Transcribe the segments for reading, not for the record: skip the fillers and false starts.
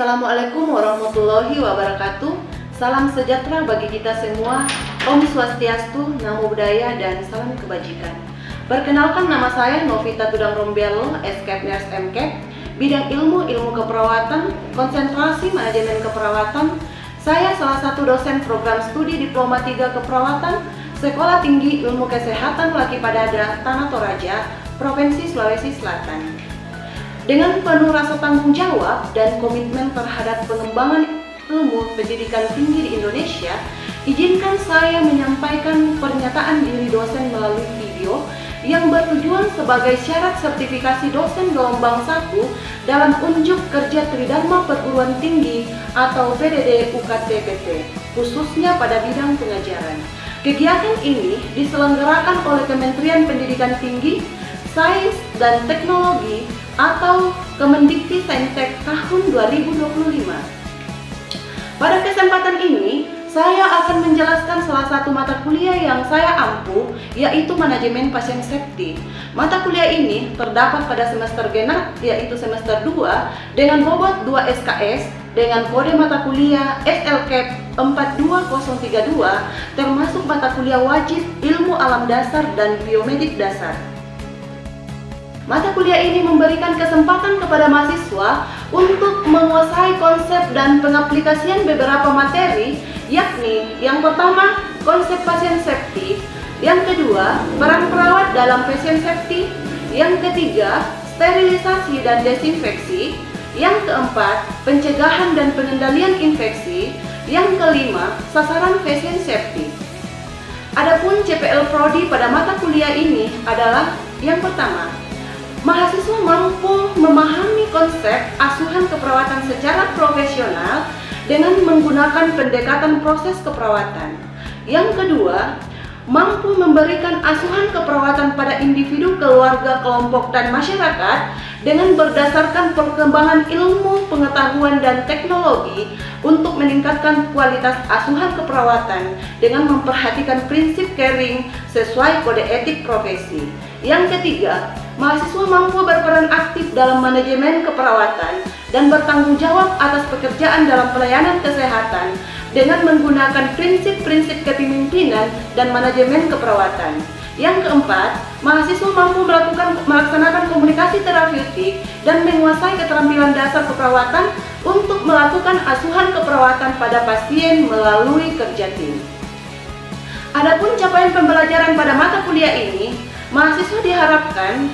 Assalamualaikum warahmatullahi wabarakatuh. Salam sejahtera bagi kita semua. Om Swastiastu, Namo Buddhaya, dan salam kebajikan. Perkenalkan, nama saya Novita Tudang Rombelo, Escape Nurse MCAP, bidang ilmu keperawatan, konsentrasi manajemen keperawatan. Saya salah satu dosen program studi Diploma 3 Keperawatan, Sekolah Tinggi Ilmu Kesehatan Laki Padada, Tanah Toraja, Provinsi Sulawesi Selatan. Dengan penuh rasa tanggung jawab dan komitmen terhadap pengembangan ilmu pendidikan tinggi di Indonesia, izinkan saya menyampaikan pernyataan diri dosen melalui video yang bertujuan sebagai syarat sertifikasi dosen gelombang 1 dalam unjuk kerja Tridharma Perguruan Tinggi atau PDD UKT-PT, khususnya pada bidang pengajaran. Kegiatan ini diselenggarakan oleh Kementerian Pendidikan Tinggi, Sains dan Teknologi atau Kemendikti-Saintek tahun 2025. Pada kesempatan ini, saya akan menjelaskan salah satu mata kuliah yang saya ampuh, yaitu Manajemen Pasien Safety. Mata kuliah ini terdapat pada semester genap, yaitu semester 2, dengan bobot 2 SKS, dengan kode mata kuliah SLCAP 42032, termasuk mata kuliah wajib Ilmu Alam Dasar dan Biomedik Dasar. Mata kuliah ini memberikan kesempatan kepada mahasiswa untuk menguasai konsep dan pengaplikasian beberapa materi, yakni yang pertama, konsep pasien safety, yang kedua, peran perawat dalam pasien safety, yang ketiga, sterilisasi dan desinfeksi, yang keempat, pencegahan dan pengendalian infeksi, yang kelima, sasaran pasien safety. Adapun CPL Prodi pada mata kuliah ini adalah yang pertama, mahasiswa mampu memahami konsep asuhan keperawatan secara profesional dengan menggunakan pendekatan proses keperawatan. Yang kedua, mampu memberikan asuhan keperawatan pada individu, keluarga, kelompok, dan masyarakat dengan berdasarkan perkembangan ilmu, pengetahuan, dan teknologi untuk meningkatkan kualitas asuhan keperawatan dengan memperhatikan prinsip caring sesuai kode etik profesi. Yang ketiga, mahasiswa mampu berperan aktif dalam manajemen keperawatan dan bertanggung jawab atas pekerjaan dalam pelayanan kesehatan dengan menggunakan prinsip-prinsip kepemimpinan dan manajemen keperawatan. Yang keempat, mahasiswa mampu melaksanakan komunikasi terapeutik dan menguasai keterampilan dasar keperawatan untuk melakukan asuhan keperawatan pada pasien melalui kerja tim. Adapun capaian pembelajaran pada mata kuliah ini, mahasiswa diharapkan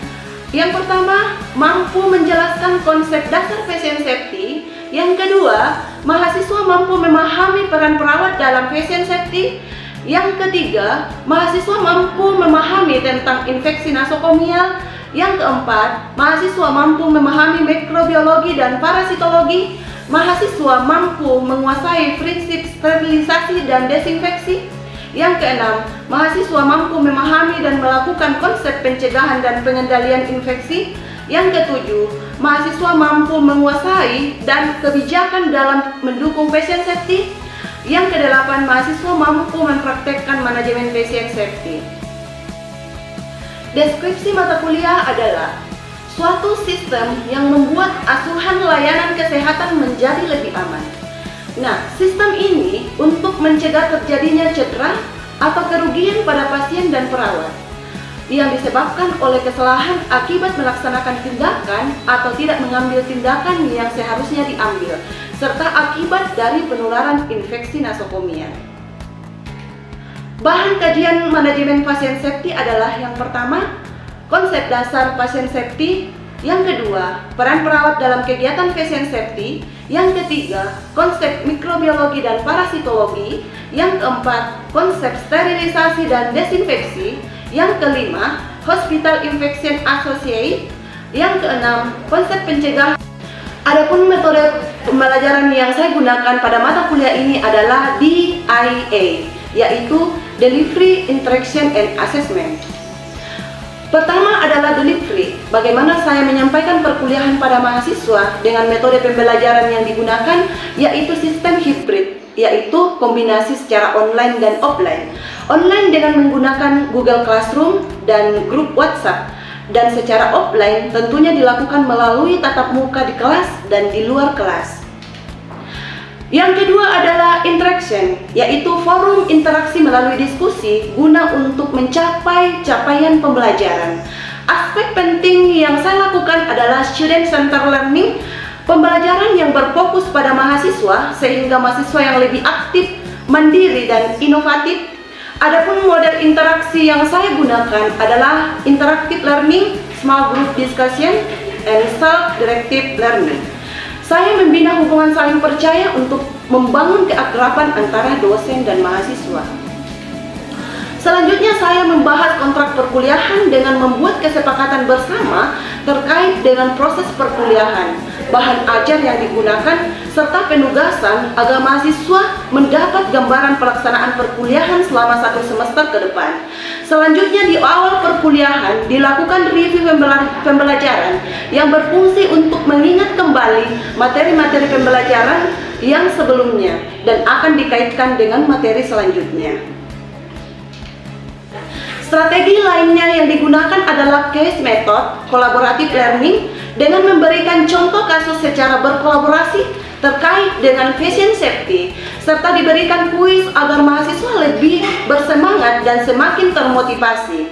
yang pertama, mampu menjelaskan konsep dasar pasien safety. Yang kedua, mahasiswa mampu memahami peran perawat dalam pasien safety. Yang ketiga, mahasiswa mampu memahami tentang infeksi nosokomial. Yang keempat, mahasiswa mampu memahami mikrobiologi dan parasitologi. Mahasiswa mampu menguasai prinsip sterilisasi dan desinfeksi. Yang keenam, mahasiswa mampu memahami dan melakukan konsep pencegahan dan pengendalian infeksi. Yang ketujuh, mahasiswa mampu menguasai dan kebijakan dalam mendukung patient safety. Yang kedelapan, mahasiswa mampu mempraktekkan manajemen patient safety. Deskripsi mata kuliah adalah suatu sistem yang membuat asuhan layanan kesehatan menjadi lebih aman. Nah, sistem ini untuk mencegah terjadinya cedera atau kerugian pada pasien dan perawat yang disebabkan oleh kesalahan akibat melaksanakan tindakan atau tidak mengambil tindakan yang seharusnya diambil, serta akibat dari penularan infeksi nosokomial. Bahan kajian manajemen pasien safety adalah yang pertama, konsep dasar pasien safety. Yang kedua, peran perawat dalam kegiatan pasien safety. Yang ketiga, konsep mikrobiologi dan parasitologi. Yang keempat, konsep sterilisasi dan desinfeksi. Yang kelima, hospital infection associate. Yang keenam, konsep pencegahan. Adapun metode pembelajaran yang saya gunakan pada mata kuliah ini adalah DIA, yaitu Delivery, Interaction, and Assessment. Pertama adalah delivery, bagaimana saya menyampaikan perkuliahan pada mahasiswa dengan metode pembelajaran yang digunakan, yaitu sistem hybrid, yaitu kombinasi secara online dan offline. Online dengan menggunakan Google Classroom dan grup WhatsApp, dan secara offline tentunya dilakukan melalui tatap muka di kelas dan di luar kelas. Yang kedua adalah interaction, yaitu forum interaksi melalui diskusi guna untuk mencapai capaian pembelajaran. Aspek penting yang saya lakukan adalah student-centered learning, pembelajaran yang berfokus pada mahasiswa sehingga mahasiswa yang lebih aktif, mandiri, dan inovatif. Adapun model interaksi yang saya gunakan adalah interactive learning, small group discussion, and self-directed learning. Saya membina hubungan saling percaya untuk membangun keakraban antara dosen dan mahasiswa. Selanjutnya saya membahas kontrak perkuliahan dengan membuat kesepakatan bersama terkait dengan proses perkuliahan, bahan ajar yang digunakan, serta penugasan agar mahasiswa mendapat gambaran pelaksanaan perkuliahan selama 1 semester ke depan. Selanjutnya di awal perkuliahan dilakukan review pembelajaran yang berfungsi untuk mengingat kembali materi-materi pembelajaran yang sebelumnya dan akan dikaitkan dengan materi selanjutnya. Strategi lainnya yang digunakan adalah case method, collaborative learning, dengan memberikan contoh kasus secara berkolaborasi terkait dengan fashion safety, serta diberikan kuis agar mahasiswa lebih bersemangat dan semakin termotivasi.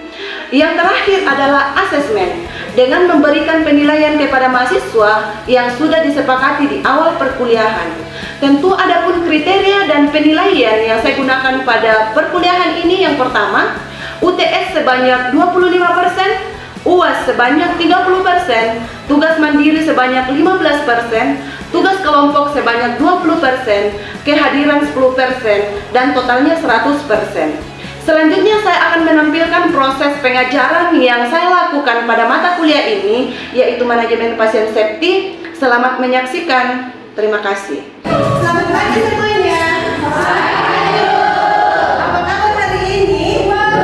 Yang terakhir adalah assessment, dengan memberikan penilaian kepada mahasiswa yang sudah disepakati di awal perkuliahan. Tentu adapun kriteria dan penilaian yang saya gunakan pada perkuliahan ini, yang pertama, UTS sebanyak 25%, UAS sebanyak 30%, tugas mandiri sebanyak 15%, tugas kelompok sebanyak 20%, kehadiran 10%, dan totalnya 100%. Selanjutnya saya akan menampilkan proses pengajaran yang saya lakukan pada mata kuliah ini, yaitu manajemen pasien safety. Selamat menyaksikan. Terima kasih. Selamat pagi semuanya. Apa kabar hari ini? Luar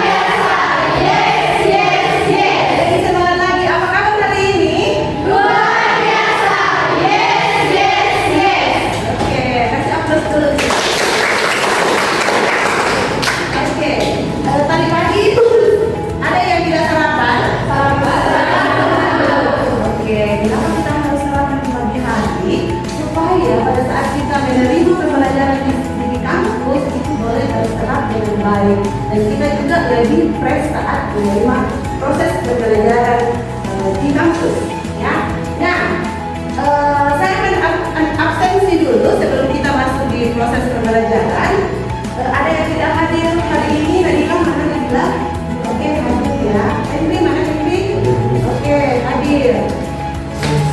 biasa. Yes, yes, yes. Lebih semangat lagi. Apa kabar hari ini? Luar biasa. Yes, yes, yes. Oke, kasih aplaus dulu. Oke, tadi pagi itu ada yang tidak sarapan? Oke, kenapa kita harus sarapan di pagi hari? Supaya pada saat kita menerima pembelajaran di kampus itu boleh terserap dengan baik, dan kita juga lebih fresh saat menerima proses pembelajaran di kampus, ya. Nah, saya akan absensi dulu sebelum kita masuk di proses pembelajaran. Ada yang tidak hadir hari ini, Nadila mana Nadila? Oke, hadir ya. Henry mana Henry? Oke, hadir.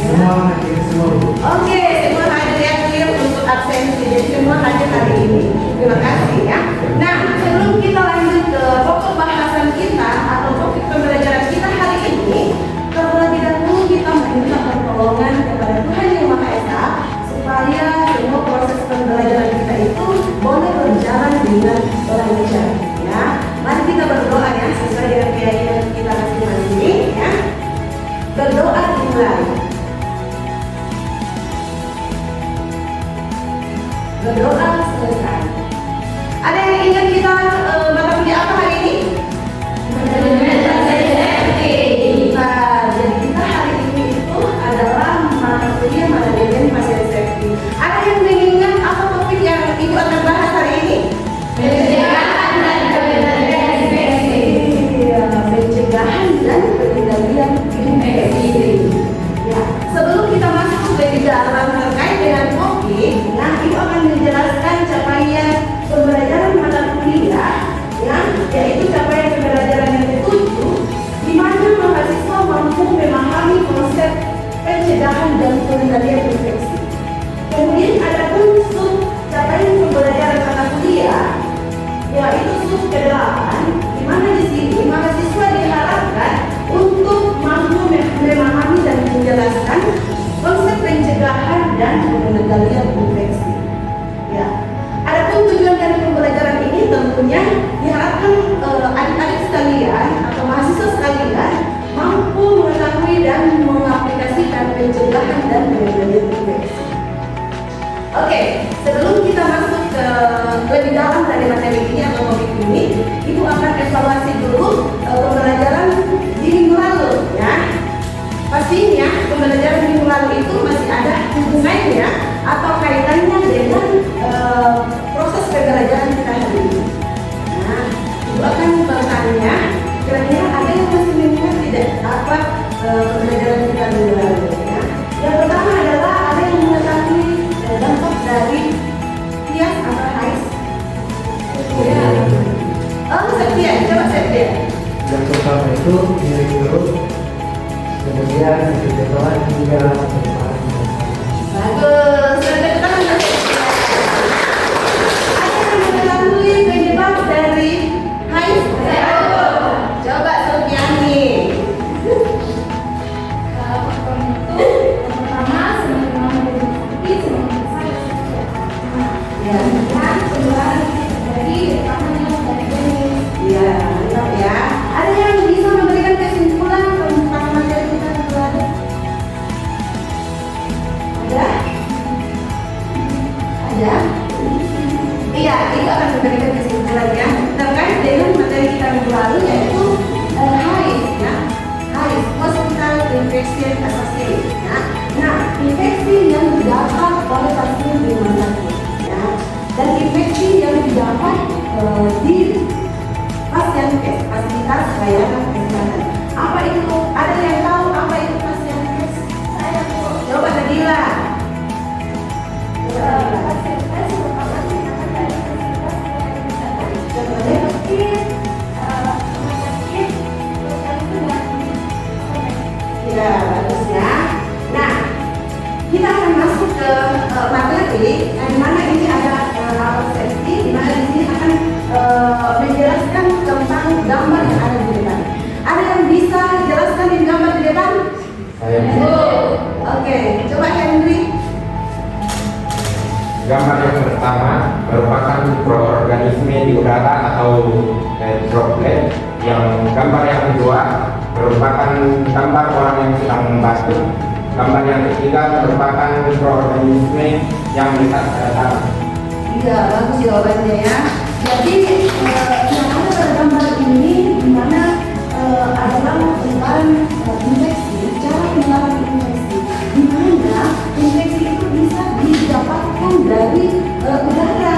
Semua hadir semua. Oke, semua hadir untuk absensi. Jadi semua hadir hari ini. Terima kasih ya. Nah, sebelum kita lanjut ke pokok bahasan kita atau topik pembelajaran kita hari ini, terlebih dahulu kita meminta pertolongan kepada Tuhan Yang Maha Esa supaya semua proses pembelajaran kita itu boleh berjalan dengan lancar. Ya, mari kita berdoa ya sesuai dengan keyakinan kita masing-masing. Ya, berdoa dimulai. Berdoa selesai. Ada yang ingat kita mata kuliah apa hari ini? Manajemen pasien safety. Jadi kita hari ini itu adalah mata kuliah manajemen pasien safety. Ada yang mengingat apa topik yang ibu akan bahas hari ini? Pencegahan dan pengendalian infeksi. Iya, pencegahan dan pengendalian infeksi. Ya, sebelum kita masuk lebih dalam terkait dengan topik, nah ibu akan menjelaskan capaian pembelajaran mata kuliah, ya, yaitu capaian pembelajaran yang ketujuh, di mana mahasiswa mampu memahami konsep pencegahan dan pengendalian infeksi. Kemudian ada pun sub capaian pembelajaran mata kuliah, yaitu sub ke-8, di mana di sini mahasiswa diharapkan untuk mampu memahami dan menjelaskan konsep pencegahan dan pengendalian infeksi. Ya, adapun tujuan dari pembelajaran ini tentunya diharapkan adik-adik sekalian atau mahasiswa sekalian mampu mengetahui dan mengaplikasikan pencegahan dan pengendalian infeksi. Oke, sebelum kita masuk ke lebih dalam dari materi ini atau topik ini, ibu akan evaluasi dulu pembelajaran di minggu lalu, ya. Pastinya pembelajaran minggu lalu itu masih ada hubungannya atau kaitannya pembelajaran kita minggu lalu ya. Yang pertama adalah ada yang mengetahui dampak dari hias atau hais. Oh, Septian, coba Septian. Yang pertama itu nilai turun, kemudian kejatuhan hingga perubahan. Bagus, tepuk tangan untuk Septian. Ada yang mengetahui penyebab dari hais? Coba Septiani. Ya, mantap ya. Ada yang bisa memberikan kesimpulan tentang materi kita kemarin? Ada? Ada? Iya, itu akan memberikan kesimpulannya terkait dengan materi kita minggu lalu yaitu HIS ya. HIS, Hospital Infection Association ya. Nah, infeksi yang didapat oleh pasien di rumah sakit ya. Dan infeksi yang didapat di fasilitas layanan kesehatan. Apa itu? Ada yang tahu apa itu fasilitas? Saya coba Nadila. Ya, bagus ya. Nah, kita akan masuk ke materi di mana ini ada alat safety, di mana di sini akan menjelaskan tentang gambar yang ada di depan. Ada yang bisa jelaskan di gambar di depan? Saya Oke, coba Henry. Gambar yang pertama merupakan mikroorganisme di udara atau droplet. Yang gambar yang kedua merupakan gambar orang yang sedang batuk. Gambar yang ketiga merupakan mikroorganisme yang bisa terdapat. Iya, bagus jawabannya ya. Jadi yang ada pada gambar ini di mana adalah penularan infeksi, cara penularan infeksi, di mana infeksi itu bisa didapatkan dari udara.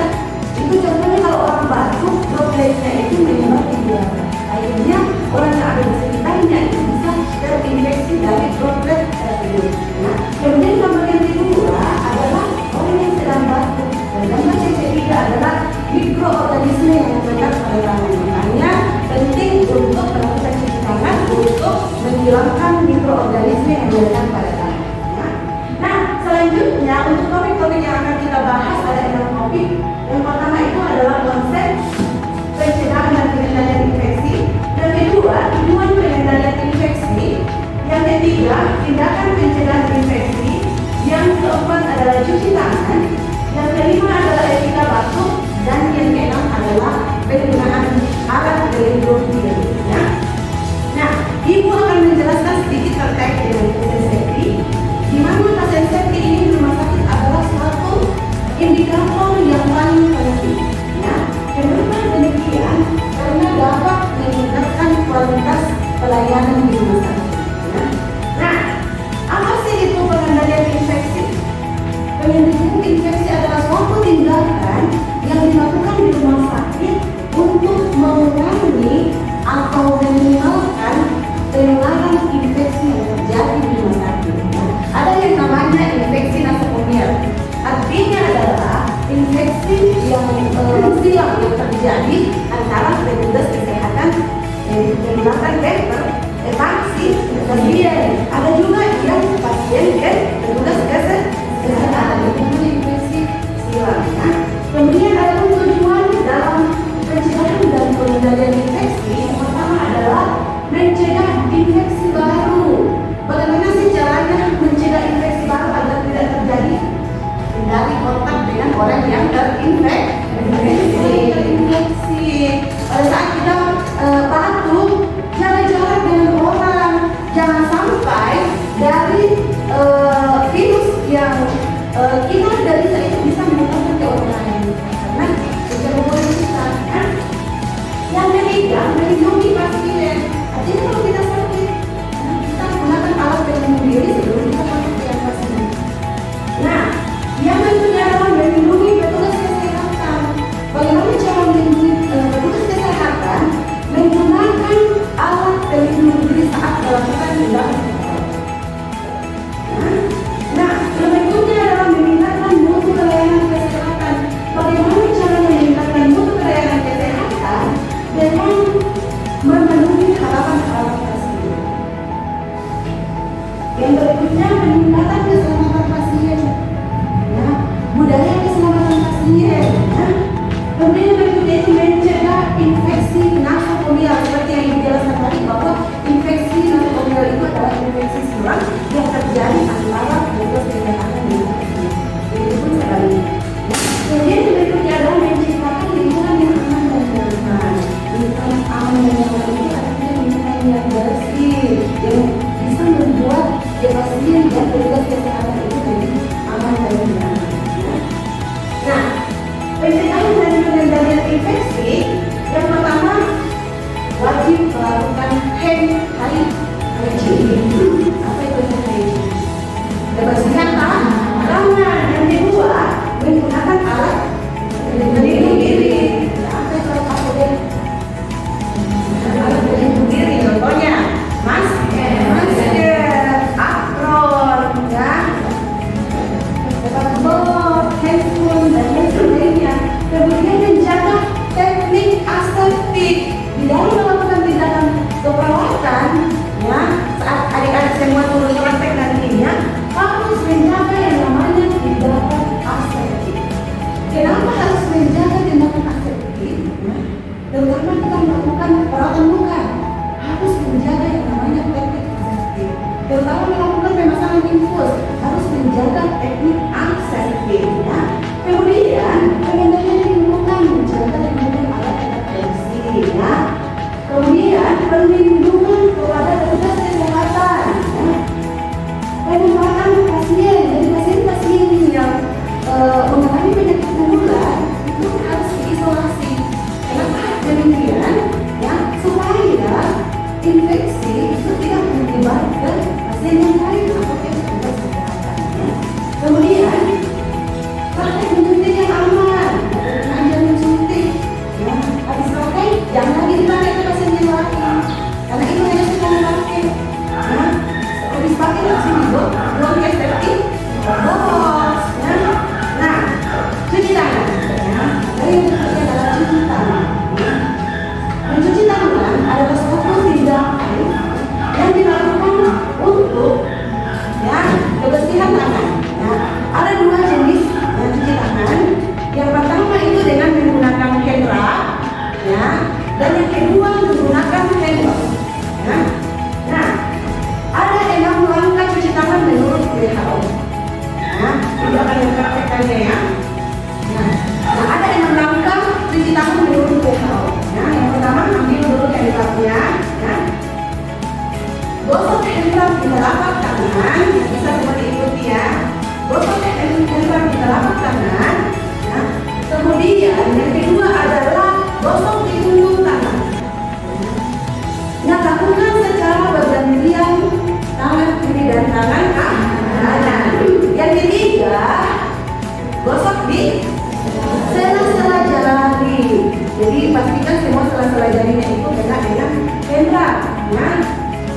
Itu contohnya kalau orang batuk, dropletnya itu menyebar di udara. Akhirnya orang yang ada di sekitarnya itu bisa terinfeksi dari droplet tersebut. Nah, kemudian gambar yang kedua adalah orang yang sedang batuk. Dan gambar yang ketiga adalah mikroorganisme yang menetap pada tangan. Makanya penting untuk melakukan cuci tangan untuk menghilangkan mikroorganisme yang menetap pada tangan. Nah, selanjutnya untuk topik-topik yang akan kita bahas ada 6 topik. Yang pertama itu adalah konsep pencegahan dan pengendalian infeksi. Yang kedua, tujuan pengendalian infeksi. Yang ketiga, tindakan pencegahan infeksi. Yang keempat adalah cuci tangan. Yang kelima adalah etika batuk. Dan yang keenam adalah penggunaan alat pelindung diri. Ya. Nah, Ibu akan menjelaskan sedikit terkait dengan pasien safety. Di mana pasien safety ini di rumah sakit adalah suatu indikator yang paling penting. Ya. Kenapa demikian? Karena dapat meningkatkan kualitas pelayanan di rumah sakit. Ya. Nah, apa sih itu pengendalian infeksi? Pengendalian infeksi adalah suatu tindakan yang dilakukan di rumah sakit untuk mengurangi atau meminimalkan penularan infeksi yang terjadi di rumah sakit. Ada yang namanya infeksi nosokomial. Artinya adalah infeksi yang silang yang terjadi antara petugas kesehatan yang menggunakan paper, vaksin, kemudian ada juga yang pasien dan petugas kesehatan itu infeksi silang. Kemudian ada tujuan dalam pencegahan dan pengendalian infeksi. Yang pertama adalah mencegah infeksi baru. Bagaimana sih caranya mencegah infeksi baru agar tidak terjadi? Hindari kontak dengan orang yang terinfeksi. Pada saat kita batuk, jaga jarak dengan orang. Jangan sampai dari virus yang kita dari itu bisa menularkan ke orang lain. Karena bisa membolehkan. Yang ketiga, melindungi pasien. Artinya kalau kita sakit, kita gunakan alat pelindung diri sebelum kita masuk ke pasien. Nah, yang berikutnya adalah melindungi petugas kesehatan. Bagaimana cara melindungi petugas kesehatan? Menggunakan alat pelindung diri saat melakukan tindakan kesehatan. dengan memenuhi harapan-harapan pasien. Yang berikutnya peningkatan keselamatan pasien, ya, budaya keselamatan pasien. Ya. Kemudian yang berikutnya itu mencegah infeksi nosokomial seperti yang dijelaskan tadi bahwa infeksi nosokomial itu adalah infeksi silang yang terjadi antara virus dengan dengan pasien. Itu pun sebaliknya. Ya. Kemudian yang berikutnya adalah menciptakan lingkungan yang aman dan nyaman. Lingkungan aman dan nyaman itu artinya lingkungan yang bersih, yang bisa membuat pasien dan petugas kesehatan itu jadi aman dan nyaman. Ya. Nah, pencegahan dan pengendalian infeksi yang pertama wajib melakukan hand hygiene. Apa itu hand hygiene? Kebersihan tangan. Yang kedua menggunakan alat pelindung diri. Apa itu alat pelindung diri? Contohnya masker, apron, ya, handphone dan lain sebagainya. Kemudian menjaga teknik aseptik di dalam melakukan tindakan keperawatan, ya, saat adik-adik semua turun praktek nantinya harus menjaga yang namanya tindakan aseptik. Kenapa harus menjaga tindakan aseptik? Ya, terutama kita melakukan perawatan luka harus menjaga yang namanya teknik aseptik. Terutama melakukan pemasangan infus harus menjaga teknik aseptik. Ya. Kemudian pengendalian lingkungan menjaga lingkungan alat deteksi. Ya. Kemudian perlindungan kepada petugas kesehatan. Ya. Penempatan pasien dari pasien-pasien yang mengalami penyakit menular itu harus diisolasi. Kenapa demikian? Ya, supaya infeksi itu tidak menyebar ke pasien yang lain atau ke petugas kesehatan. Ya. Kemudian praktek menyuntik yang aman, ajar mensuntik. Ya, habis pakai jangan lagi dipakai ke pasien yang lain, karena itu hanya sekali pakai. Ya, habis pakai langsung dibuang ke septic box. Ya. Nah, cuci tangan. Ya, dari yang berikutnya adalah cuci tangan. Ya. Mencuci tangan adalah suatu tindakan yang dilakukan untuk, ya, kebersihan tangan. Ya. Ada dua jenis yang cuci tangan. Yang pertama itu dengan menggunakan hand rub, ya, dan yang kedua menggunakan hand wash. Ya. Nah, ada 6 langkah cuci tangan menurut WHO. Ya, itu akan dipraktekkannya ya. Nah, ada 6 langkah cuci tangan menurut WHO. Ya, yang pertama ambil dulu hand rubnya, ya. Gosok hand rub di telapak tangan, bisa seperti itu ya. Gosok hand rub di telapak tangan. Ya. Kemudian yang kedua adalah gosok di punggung tangan. Nah, lakukan secara bergantian tangan kiri dan tangan kanan. Yang ketiga, gosok di sela-sela jari. Jadi pastikan semua sela-sela jarinya itu kena dengan hand rub. Ya.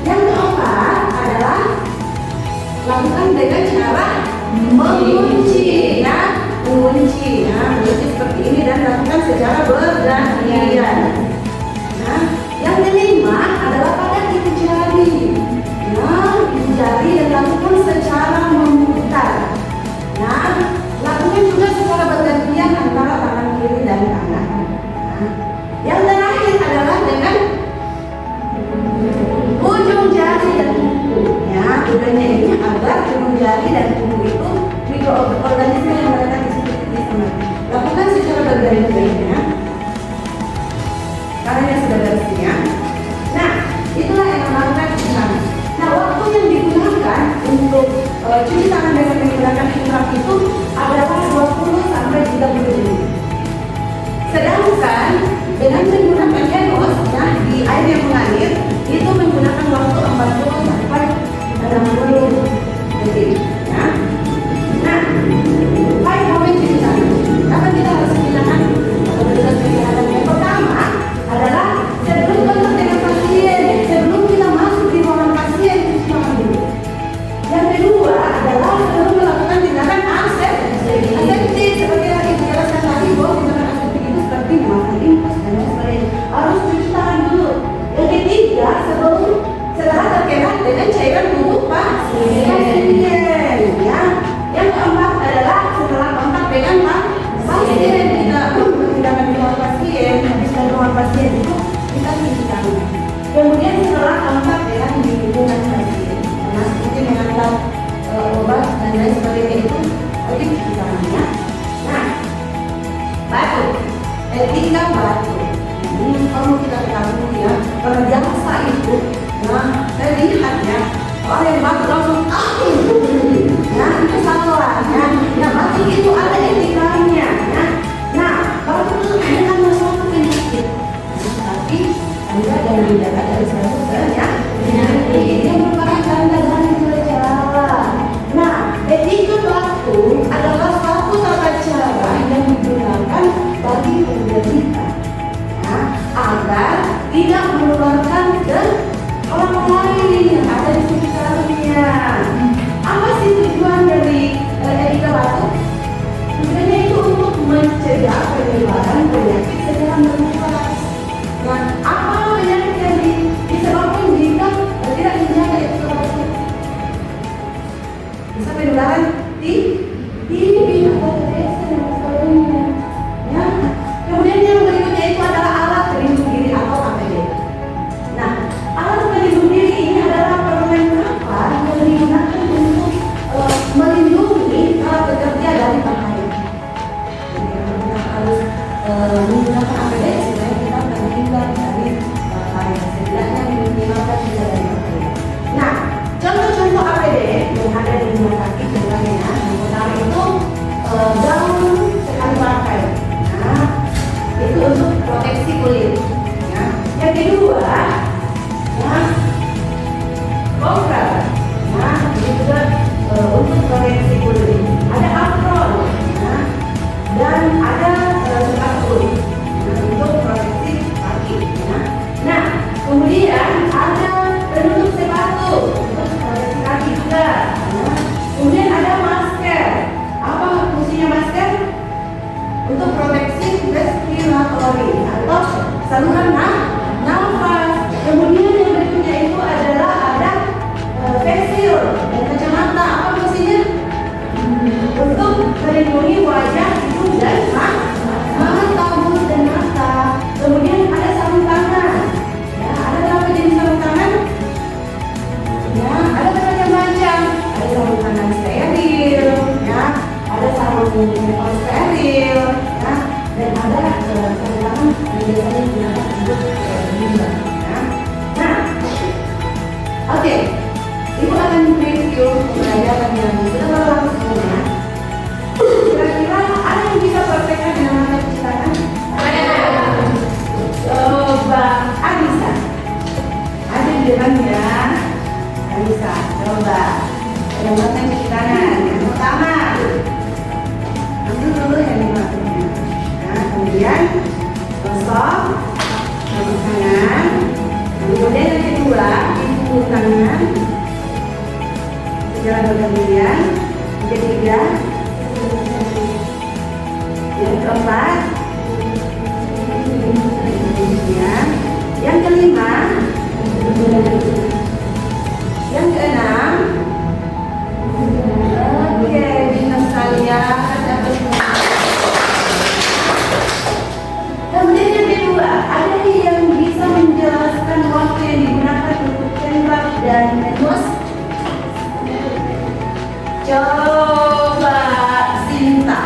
Yang keempat adalah lakukan dengan cara mengunci, ya, mengunci seperti ini dan lakukan secara bergantian. Nah, yang kelima adalah pada ibu jari, ya, ibu jari dan lakukan secara memutar. Nah, lakukan juga secara bergantian antara tangan kiri dan kanan. Nah, yang terakhir adalah dengan ujung jari dan kuku. Ya, tujuannya ini agar ujung jari dan kuku itu mikroorganisme yang mereka di situ bisa mati. Lakukan secara bergantian, ya. Karena sudah bersih, ya. Nah, itulah yang melakukan cuci tangan. Nah, waktu yang digunakan untuk cuci tangan dengan menggunakan hand rub itu adalah 20 sampai 30 menit. Sedangkan dengan menggunakan hand wash, ya, di air yang mengalir itu menggunakan waktu 40 sampai 60 detik. Ya. Nah, 5 momen cuci tangan. Kapan kita harus cuci tangan? Petugas kesehatan yang pertama adalah sebelum kontak dengan pasien, sebelum kita masuk di ruangan pasien, cuci tangan dulu. Yang kedua adalah sebelum melakukan tindakan aseptik seperti yang dijelaskan tadi bahwa tindakan aseptik itu seperti memasang infus dan lain sebagainya. dengan cairan tubuh pasien. Ya. Yang keempat adalah setelah kontak dengan pasien, kita menggunakan di ruang pasien, habis dari ruang pasien itu kita cuci tangan. Kemudian setelah kontak dengan lingkungan pasien, karena mungkin mengantar obat dan lain sebagainya itu wajib cuci tangannya. Nah, batuk, etika batuk. Ini perlu kita ketahui ya, karena jaksa itu, nah saya lihat ya, orang yang batuk langsung nah itu salah ya. Nah batuk itu ada etikanya ya. Nah batuk itu bukan masalah penyakit, tapi Anda dan tidak ada sesuatu ya. Ini merupakan tanda dari gejala. Nah etika batuk adalah satu tata cara yang digunakan bagi penderita agar tidak menularkan ke orang lain yang ada di sekitarnya. Apa sih tujuan dari etika batuk? Tujuannya itu untuk mencegah penyebaran penyakit secara meluas. Nah, apa penyakit yang disebabkan jika tidak dijaga etika batuk? Bisa penularan TB atau TBC dan sebagainya. Ya. Kemudian yang berikutnya itu adalah alat pelindung diri atau APD. Nah, alat pelindung diri ini adalah perlengkapan yang digunakan untuk melindungi para pekerja dari bahaya. Jadi kita harus menggunakan APD supaya kita terhindar dari bahaya. Setidaknya minimalkan kita dari bahaya. Nah, contoh-contoh APD yang ada di rumah sakit contohnya, yang pertama itu gaun sekali pakai. Nah, itu untuk proteksi kulit. Ya. Yang kedua, ya, cover. Nah, ini juga untuk proteksi kulit. Ada apron, ya, dan ada sepatu untuk proteksi kaki. Ya. Nah, kemudian ada penutup sepatu untuk proteksi kaki juga. Ya. Kemudian ada masker. Apa fungsinya masker? Untuk proteksi respiratori atau saluran nafas. Kemudian yang berikutnya itu adalah ada face shield dan kacamata. Apa fungsinya? Untuk melindungi wajah, hidung dan mata, mulut dan mata. Kemudian ada sarung tangan. Ya, ada berapa jenis sarung tangan? Ya, ada bermacam-macam. Ada sarung tangan steril, ya. Ada sarung tangan steril, ya. Dan ada sarung tangan yang biasanya digunakan untuk limbah. Ya. Nah, oke, Ibu akan review pembelajaran yang sudah berlangsung. Kira-kira ada yang bisa praktekkan dengan mata cuci tangan? Coba, Anissa. Ada di depannya. Anissa, coba. Ada mata cuci tangan. Yang pertama, ambil dulu yang di matanya. Nah, kemudian gosok sama tangan. Kemudian yang kedua, ibu tangan secara bergantian. Yang ketiga, yang keempat, yang kelima, yang keenam. Oke, bintang sekalian. Kemudian yang kedua, ada yang bisa menjelaskan waktu yang digunakan untuk tembak dan menus? Coba Sinta.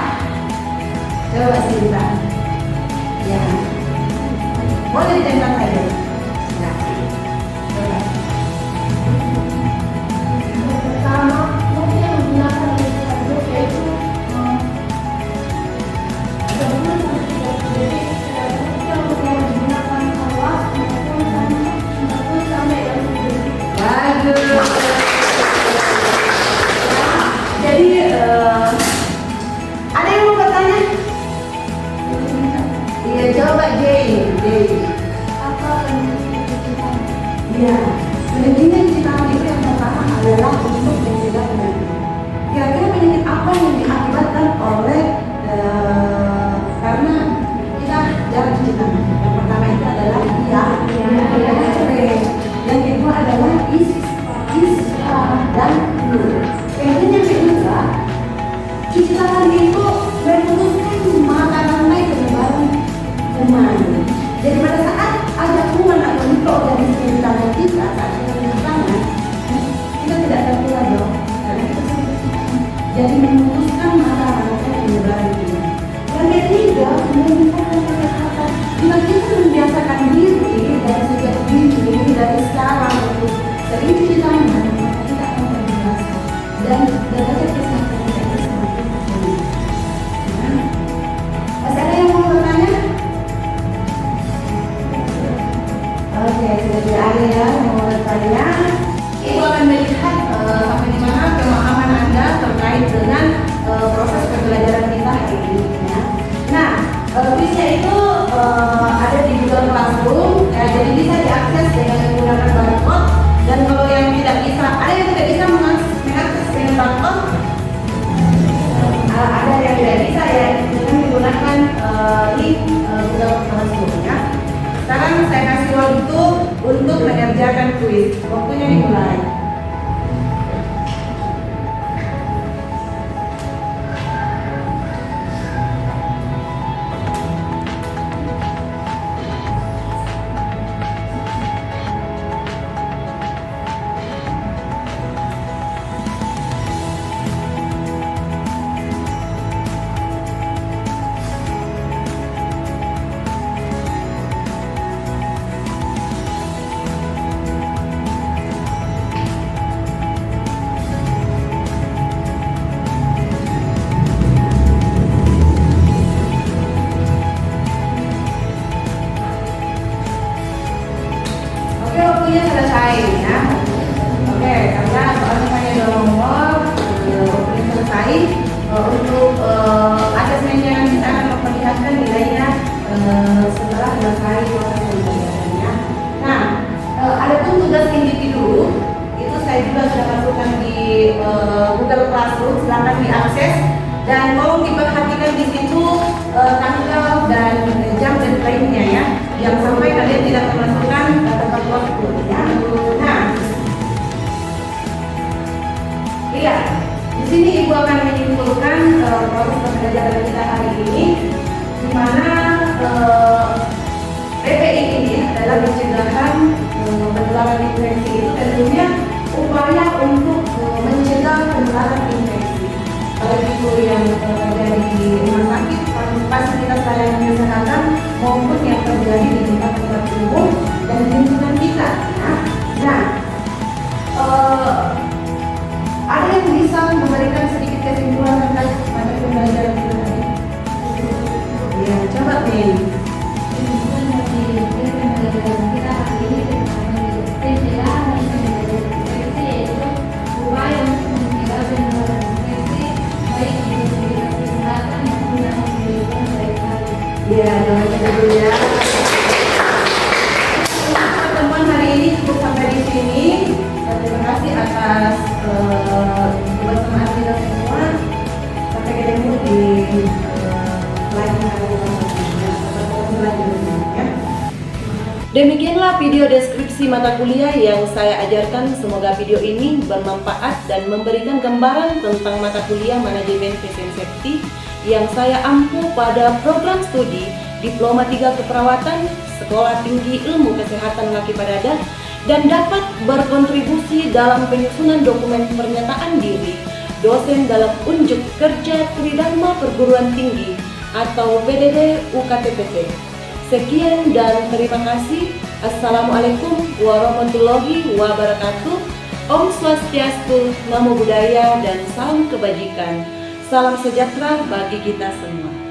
Ya, boleh ditembak saja. Nah, coba. Pertama, mungkin menggunakan untuk yaitu sebelum jadi yang menggunakan awas maupun sampai yang Bagus. Jadi ada yang mau bertanya? Iya, coba Jay. apa Iya, pentingnya cuci tangan itu yang pertama adalah untuk mencegah penyakit. Kira-kira penyakit apa yang diakibatkan oleh karena kita jarang cuci tangan? Yang pertama itu adalah diare. Yang kedua adalah ispa. mikroorganisme di tangan kita saat kita mencuci tangan, kita tidak tertular dong, karena kita sudah cuci tangan. Jadi memutuskan mata-rantai penyebaran ini. Yang ketiga, meningkatkan kesehatan. Bila kita membiasakan diri dari sejak dini, dari sekarang untuk sering cuci tangan, maka kita akan terbiasa dan derajat kesehatan kita itu semakin tinggi. Masih ada yang mau bertanya? Oke, sudah tidak ada ya yang mau bertanya. Ibu akan melihat sampai di mana pemahaman Anda terkait dengan proses pembelajaran kita hari ini. Ya. Nah, kuisnya itu ada di Google Classroom, ya, jadi bisa diakses dengan menggunakan barcode. Dan kalau yang tidak bisa, ada yang tidak bisa mengakses dengan barcode, ada yang tidak bisa ya dengan menggunakan link Google Classroom. Ya. Sekarang saya kasih waktu untuk mengerjakan kuis. Waktunya dimulai. Oke, waktunya selesai ya. Oke, karena soalnya hanya 2 nomor, waktunya selesai. Untuk asesmennya kita akan memperlihatkan nilainya setelah selesai proses pembelajarannya. Nah, adapun tugas individu itu saya juga sudah masukkan di Google Classroom, silakan diakses dan tolong diperhatikan di situ tanggal dan jam deadline-nya ya. Yang sampai kalian tidak memasukkan tempat waktu ya. Nah, iya, di sini ibu akan menyimpulkan proses pembelajaran kita hari ini, di mana PPI ini adalah pencegahan penularan infeksi. Itu tentunya upaya untuk mencegah penularan infeksi, baik itu yang terjadi di rumah sakit, fasilitas pelayanan kesehatan, maupun yang terjadi di tempat-tempat umum dan di lingkungan kita. Nah, ada yang bisa memberikan sedikit kesimpulan tentang mata pembelajaran kita tadi? Ya, coba nih. Kesimpulan dari pembelajaran kita hari ini tentang pencegahan dan pengendalian infeksi, yaitu upaya untuk mencegah penularan infeksi baik di fasilitas kesehatan maupun dalam kehidupan sehari-hari. Ya, doanya dulu ya. Pertemuan hari ini cukup sampai di sini. Terima kasih atas kebersamaan kita semua. Sampai ketemu di lain kali selanjutnya. Demikianlah video deskripsi mata kuliah yang saya ajarkan. Semoga video ini bermanfaat dan memberikan gambaran tentang mata kuliah manajemen Patient Safety yang saya ampu pada program studi Diploma 3 Keperawatan Sekolah Tinggi Ilmu Kesehatan Laki Padada dan dapat berkontribusi dalam penyusunan dokumen pernyataan diri dosen dalam unjuk kerja Tridharma Perguruan Tinggi atau PDD UKTPT. Sekian dan terima kasih. Assalamualaikum warahmatullahi wabarakatuh. Om Swastiastu, Namo Buddhaya, dan salam kebajikan. Salam sejahtera bagi kita semua.